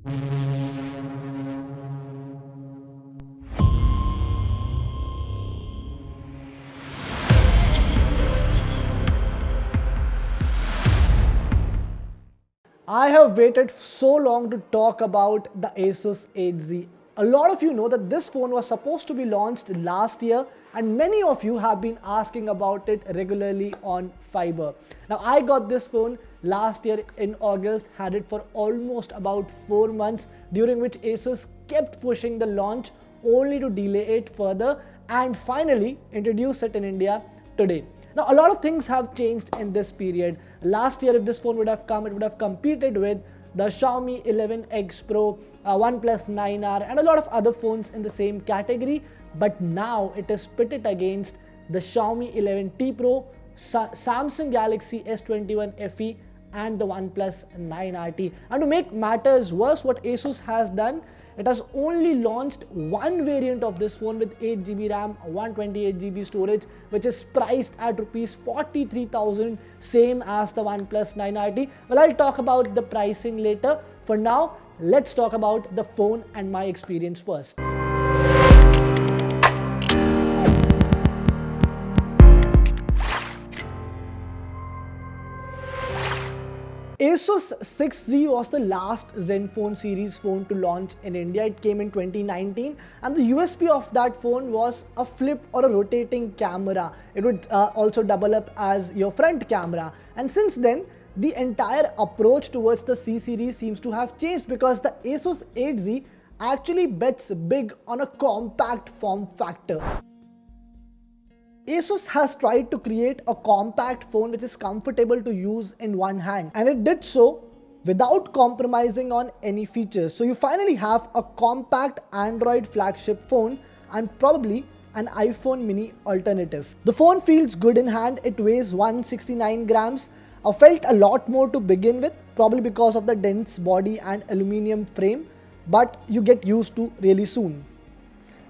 I have waited so long to talk about the Asus 8Z. A lot of you know that this phone was supposed to be launched last year, and many of you have been asking about it regularly on Fiverr. Now, I got this phone last year in August, had it for almost about 4 months, during which Asus kept pushing the launch only to delay it further and finally introduce it in India today. Now, a lot of things have changed in this period. Last year, if this phone would have come, it would have competed with the Xiaomi 11X Pro, OnePlus 9R, and a lot of other phones in the same category. But now it is pitted against the Xiaomi 11T Pro, Samsung Galaxy S21 FE, and the OnePlus 9RT. And to make matters worse, what Asus has done, it has only launched one variant of this phone with 8GB RAM, 128GB storage, which is priced at Rs 43,000, same as the OnePlus 9RT. Well, I'll talk about the pricing later. For now, let's talk about the phone and my experience first. Asus 6Z was the last Zenfone series phone to launch in India. It came in 2019, and the USP of that phone was a flip or a rotating camera. It would also double up as your front camera. And since then, the entire approach towards the C series seems to have changed, because the Asus 8Z actually bets big on a compact form factor. Asus has tried to create a compact phone which is comfortable to use in one hand, and it did so without compromising on any features. So you finally have a compact Android flagship phone and probably an iPhone mini alternative. The phone feels good in hand. It weighs 169 grams. I felt a lot more to begin with, probably because of the dense body and aluminum frame, but you get used to really soon.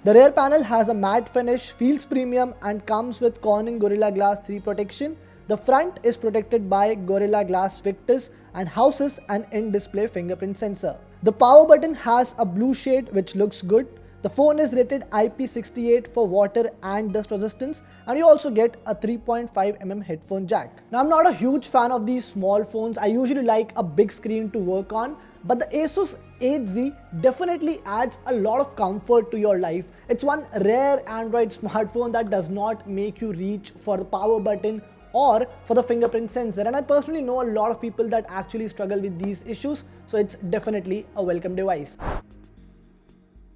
The rear panel has a matte finish, feels premium, and comes with Corning Gorilla Glass 3 protection. The front is protected by Gorilla Glass Victus and houses an in-display fingerprint sensor. The power button has a blue shade which looks good. The phone is rated IP68 for water and dust resistance, and you also get a 3.5mm headphone jack. Now, I'm not a huge fan of these small phones. I usually like a big screen to work on, but the Asus 8Z definitely adds a lot of comfort to your life. It's one rare Android smartphone that does not make you reach for the power button or for the fingerprint sensor, and I personally know a lot of people that actually struggle with these issues, so it's definitely a welcome device.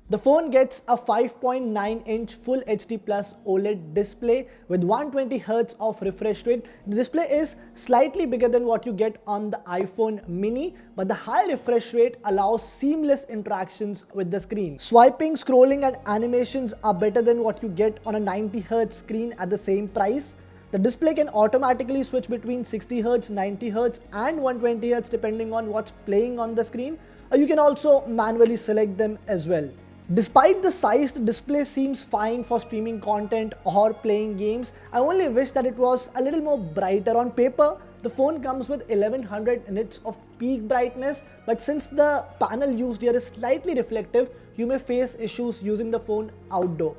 The phone gets a 5.9-inch Full HD Plus OLED display with 120Hz of refresh rate. The display is slightly bigger than what you get on the iPhone mini, but the high refresh rate allows seamless interactions with the screen. Swiping, scrolling, and animations are better than what you get on a 90Hz screen at the same price. The display can automatically switch between 60Hz, 90Hz, and 120Hz depending on what's playing on the screen. You can also manually select them as well. Despite the size, the display seems fine for streaming content or playing games. I only wish that it was a little more brighter. On paper, the phone comes with 1100 nits of peak brightness, but since the panel used here is slightly reflective, you may face issues using the phone outdoor.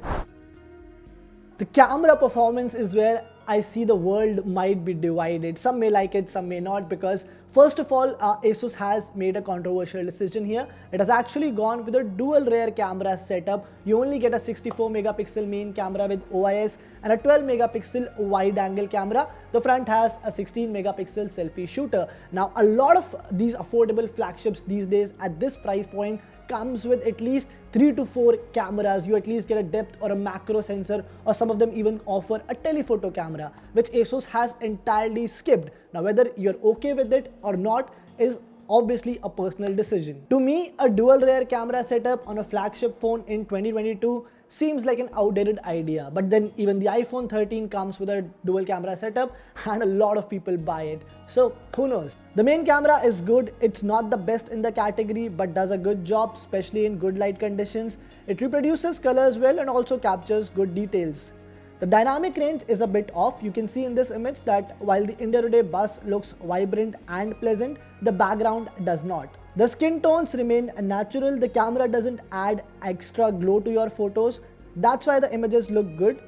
The camera performance is where I see the world might be divided. Some may like it, some may not, because first of all, Asus has made a controversial decision here. It has actually gone with a dual rear camera setup. You only get a 64 megapixel main camera with OIS and a 12 megapixel wide angle camera. The front has a 16 megapixel selfie shooter. Now, a lot of these affordable flagships these days at this price point comes with at least 3 to 4 cameras. You at least get a depth or a macro sensor, or some of them even offer a telephoto camera, which Asus has entirely skipped. Now, whether you're okay with it or not is obviously a personal decision. To me, a dual rear camera setup on a flagship phone in 2022 seems like an outdated idea, but then even the iPhone 13 comes with a dual camera setup and a lot of people buy it, so who knows. The main camera is good. It's not the best in the category, but does a good job, especially in good light conditions. It reproduces colors well and also captures good details. The dynamic range is a bit off. You can see in this image that while the India Today bus looks vibrant and pleasant, the background does not. The skin tones remain natural. The camera doesn't add extra glow to your photos. That's why the images look good.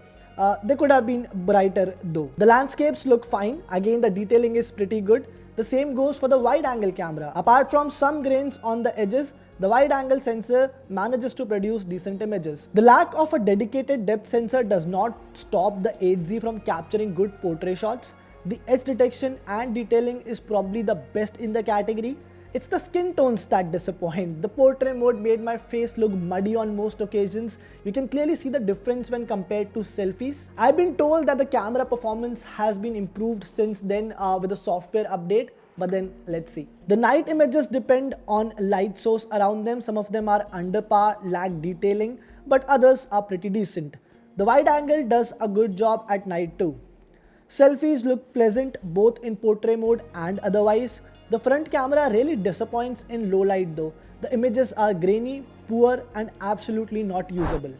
They could have been brighter though. The landscapes look fine. Again, the detailing is pretty good. The same goes for the wide angle camera. Apart from some grains on the edges, the wide angle sensor manages to produce decent images. The lack of a dedicated depth sensor does not stop the 8Z from capturing good portrait shots. The edge detection and detailing is probably the best in the category. It's the skin tones that disappoint. The portrait mode made my face look muddy on most occasions. You can clearly see the difference when compared to selfies. I've been told that the camera performance has been improved since then with a software update, but then let's see. The night images depend on light source around them. Some of them are under par, lack detailing, but others are pretty decent. The wide angle does a good job at night too. Selfies look pleasant both in portrait mode and otherwise. The front camera really disappoints in low light though. The images are grainy, poor and absolutely not usable.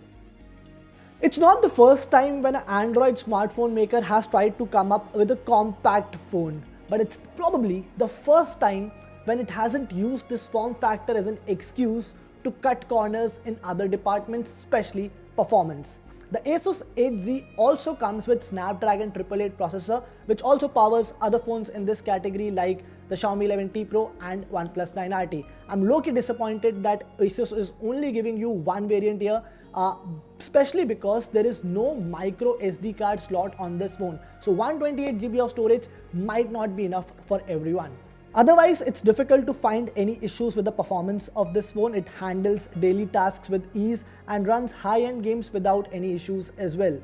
It's not the first time when an Android smartphone maker has tried to come up with a compact phone, but it's probably the first time when it hasn't used this form factor as an excuse to cut corners in other departments, especially performance. The Asus 8Z also comes with Snapdragon 888 processor, which also powers other phones in this category like the Xiaomi 11T Pro and OnePlus 9RT. I'm low-key disappointed that Asus is only giving you one variant here, especially because there is no micro SD card slot on this phone. So 128GB of storage might not be enough for everyone. Otherwise, it's difficult to find any issues with the performance of this phone. It handles daily tasks with ease and runs high-end games without any issues as well.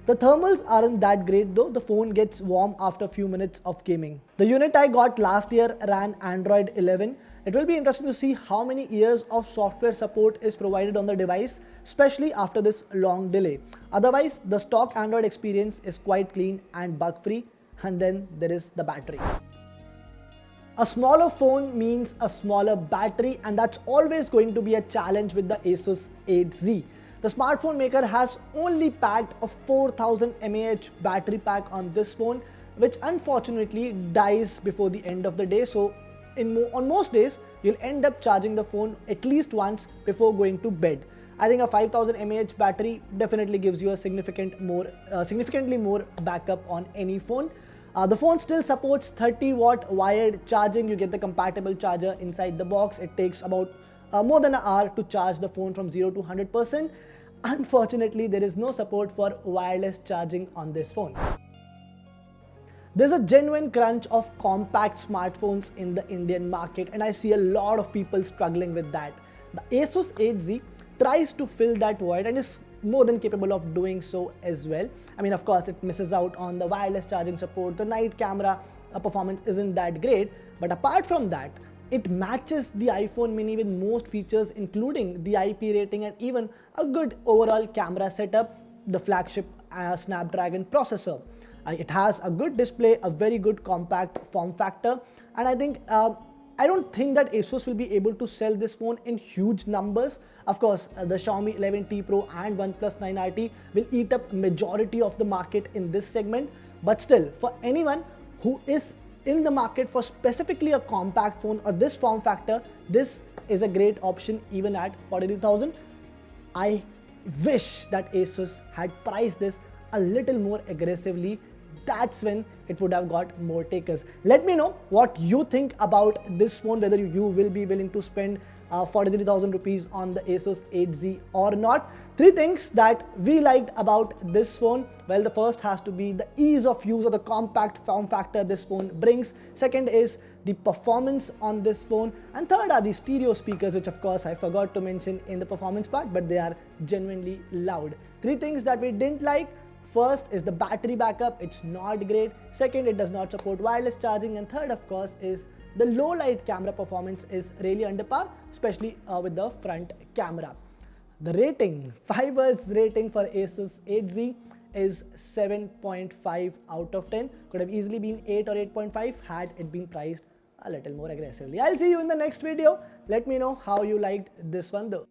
The thermals aren't that great though. The phone gets warm after a few minutes of gaming. The unit I got last year ran Android 11. It will be interesting to see how many years of software support is provided on the device, especially after this long delay. Otherwise, the stock Android experience is quite clean and bug-free. And then there is the battery. A smaller phone means a smaller battery, and that's always going to be a challenge with the Asus 8Z. The smartphone maker has only packed a 4000 mAh battery pack on this phone, which unfortunately dies before the end of the day. So on most days, you'll end up charging the phone at least once before going to bed. I think a 5000 mAh battery definitely gives you a significantly more backup on any phone. The phone still supports 30-watt wired charging. You get the compatible charger inside the box. It takes about more than an hour to charge the phone from 0 to 100%. Unfortunately, there is no support for wireless charging on this phone. There's a genuine crunch of compact smartphones in the Indian market, and I see a lot of people struggling with that. The Asus 8Z tries to fill that void and is more than capable of doing so as well. I mean, of course, it misses out on the wireless charging support. The night camera performance isn't that great, but apart from that, it matches the iPhone mini with most features, including the IP rating and even a good overall camera setup, the flagship Snapdragon processor. It has a good display, a very good compact form factor, and I don't think that Asus will be able to sell this phone in huge numbers. Of course, the Xiaomi 11T Pro and OnePlus 9RT will eat up majority of the market in this segment. But still, for anyone who is in the market for specifically a compact phone or this form factor, this is a great option even at 43,000. I wish that Asus had priced this a little more aggressively. That's when it would have got more takers. Let me know what you think about this phone, whether you will be willing to spend 43,000 rupees on the Asus 8Z or not. Three things that we liked about this phone. Well, the first has to be the ease of use or the compact form factor this phone brings. Second is the performance on this phone. And third are the stereo speakers, which of course I forgot to mention in the performance part, but they are genuinely loud. Three things that we didn't like. First is the battery backup, it's not great. Second, it does not support wireless charging. And third, of course, is the low light camera performance is really under par, especially with the front camera. The rating, Fiverr's rating for Asus 8Z is 7.5 out of 10. Could have easily been 8 or 8.5 had it been priced a little more aggressively. I'll see you in the next video. Let me know how you liked this one though.